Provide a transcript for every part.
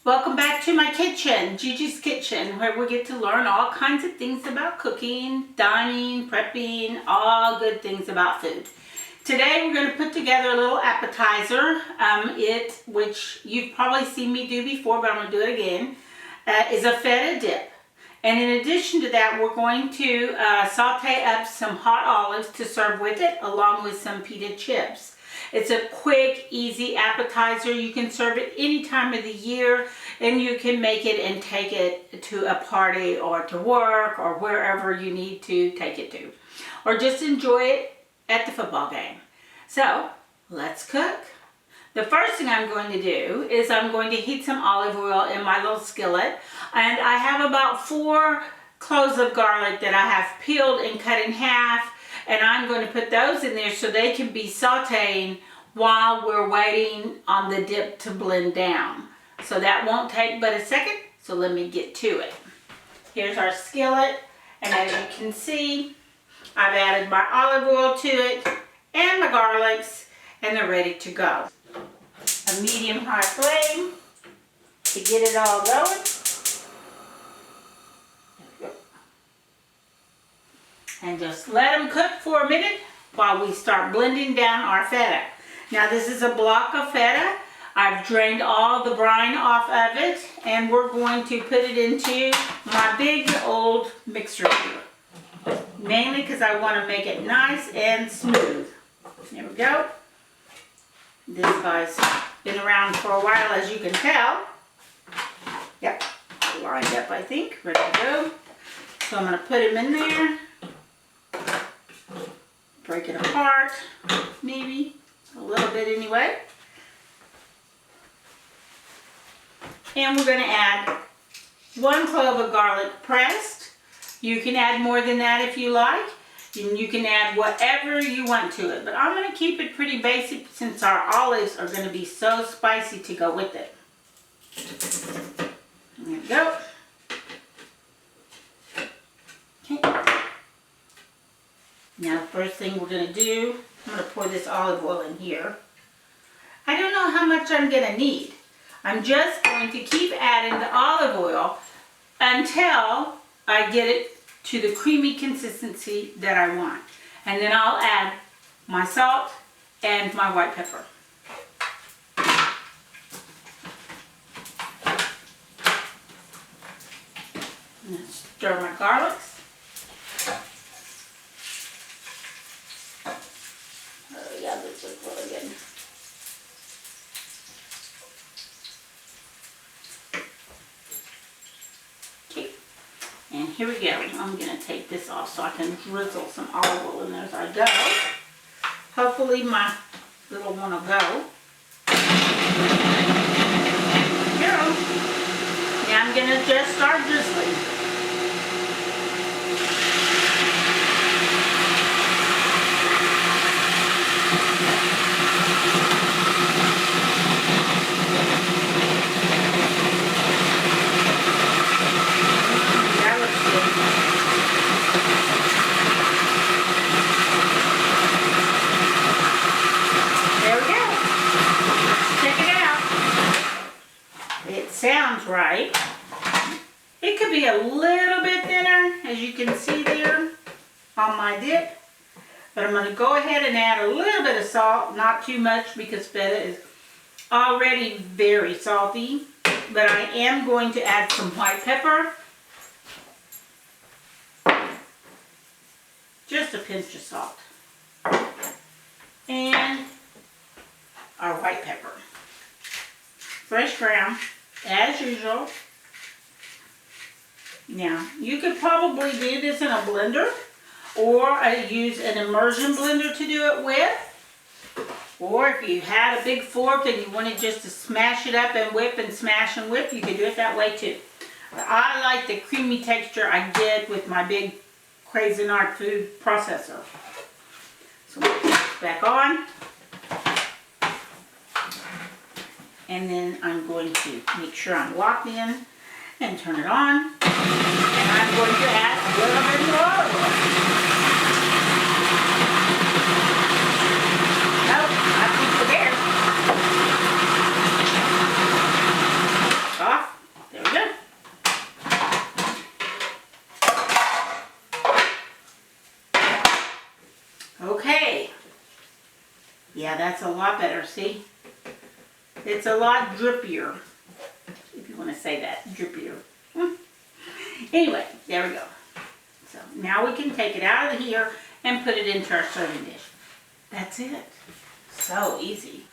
Welcome back to my kitchen, Gigi's Kitchen, where we get to learn all kinds of things about cooking, dining, prepping, all good things about food. Today we're going to put together a little appetizer, which you've probably seen me do before, but I'm going to do it again, is a feta dip. And in addition to that, we're going to saute up some hot olives to serve with it, along with some pita chips. It's a quick, easy appetizer. You can serve it any time of the year, and you can make it and take it to a party or to work or wherever you need to take it to. Or just enjoy it at the football game. So, let's cook. The first thing I'm going to do is I'm going to heat some olive oil in my little skillet. And I have about 4 cloves of garlic that I have peeled and cut in half. And I'm going to put those in there so they can be sauteing while we're waiting on the dip to blend down. So that won't take but a second, so let me get to it. Here's our skillet, and as you can see, I've added my olive oil to it and my garlics, and they're ready to go. A medium-high flame to get it all going. And just let them cook for a minute while we start blending down our feta. Now this is a block of feta. I've drained all the brine off of it, and we're going to put it into my big old mixer here. Mainly because I want to make it nice and smooth. There we go. This guy's been around for a while, as you can tell. Yep, lined up I think, ready to go. So I'm going to put him in there. Break it apart, maybe a little bit anyway. And we're going to add 1 clove of garlic pressed. You can add more than that if you like. And you can add whatever you want to it. But I'm going to keep it pretty basic since our olives are going to be so spicy to go with it. There we go. Okay. Now the first thing we're going to do, I'm going to pour this olive oil in here. I don't know how much I'm going to need. I'm just going to keep adding the olive oil until I get it to the creamy consistency that I want. And then I'll add my salt and my white pepper. And stir my garlics. Oh yeah, this looks really good. Okay, and here we go. I'm going to take this off so I can drizzle some olive oil in there as I go. Hopefully my little one will go. Here we go. Now I'm going to just start drizzling. Sounds right. It could be a little bit thinner, as you can see there on my dip. But I'm going to go ahead and add a little bit of salt, not too much because feta is already very salty. But I am going to add some white pepper. Just a pinch of salt. And our white pepper. Fresh ground. As usual. Now, you could probably do this in a blender, or use an immersion blender to do it with. Or if you had a big fork and you wanted just to smash it up and whip and smash and whip, you could do it that way too. But I like the creamy texture I get with my big Cuisinart food processor. So we'll put this back on. And then I'm going to make sure I'm locked in and turn it on. And I'm going to add a little bit more olive oil. Nope, I think we're there. Off Yeah, that's a lot better, see? It's a lot drippier, if you want to say that, drippier. Anyway, there we go. So now we can take it out of here and put it into our serving dish. That's it. So easy.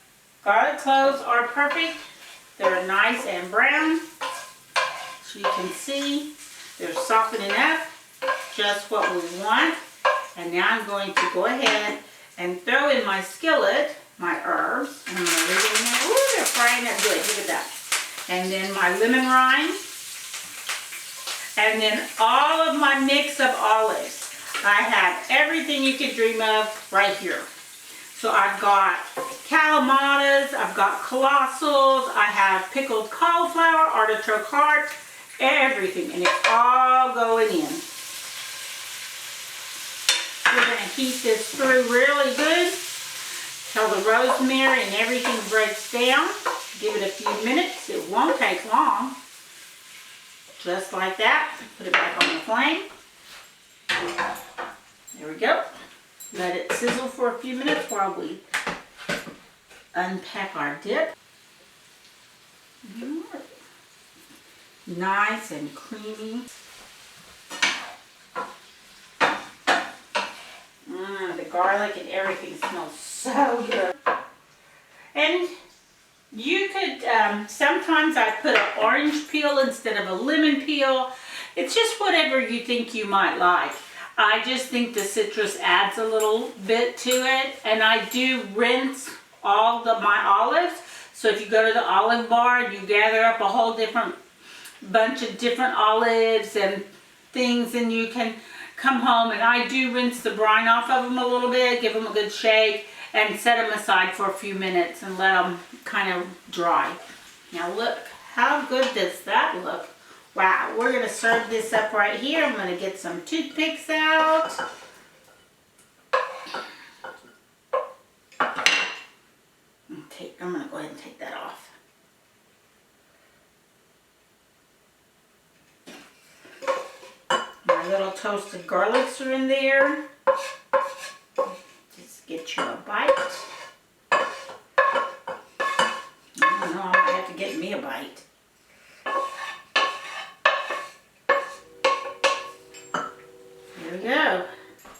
Garlic cloves are perfect. They're nice and brown. So you can see they're softening up, just what we want. And now I'm going to go ahead and throw in my skillet, my herbs. I'm going to leave it in there. Ooh, they're frying up good. Look at that. And then my lemon rind. And then all of my mix of olives. I have everything you could dream of right here. So I've got calamatas, I've got colossals, I have pickled cauliflower, artichoke heart, everything. And it's all going in. We're going to heat this through really good till the rosemary and everything breaks down. Give it a few minutes. It won't take long. Just like that. Put it back on the flame. There we go. Let it sizzle for a few minutes while we unpack our dip. Nice and creamy. The garlic and everything smells so good. And you could, sometimes I put an orange peel instead of a lemon peel. It's just whatever you think you might like. I just think the citrus adds a little bit to it. And I do rinse all my olives. So if you go to the olive bar and you gather up a whole bunch of different olives and things, and you can come home, and I do rinse the brine off of them a little bit, give them a good shake, and set them aside for a few minutes and let them kind of dry. Now look, how good does that look? Wow, we're going to serve this up right here. I'm going to get some toothpicks out. I'm going to go ahead and take that off. My little toasted garlics are in there. Just get you a bite. I don't know, I might have to get me a bite. There we go.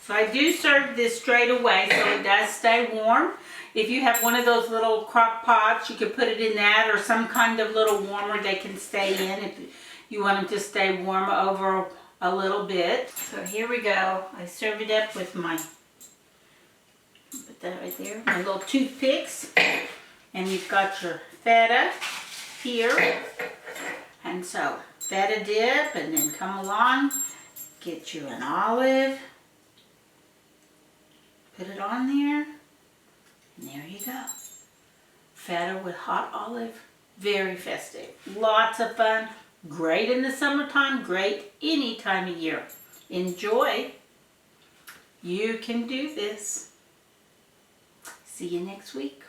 So I do serve this straight away so it does stay warm. If you have one of those little crock pots, you could put it in that, or some kind of little warmer they can stay in if you want them to stay warm over a little bit. So here we go. I serve it up with my, put that right there, my little toothpicks. And you've got your feta here. And so feta dip, and then come along, get you an olive, put it on there, and there you go. Feta with hot olive, very festive. Lots of fun, great in the summertime, great any time of year. Enjoy. You can do this. See you next week.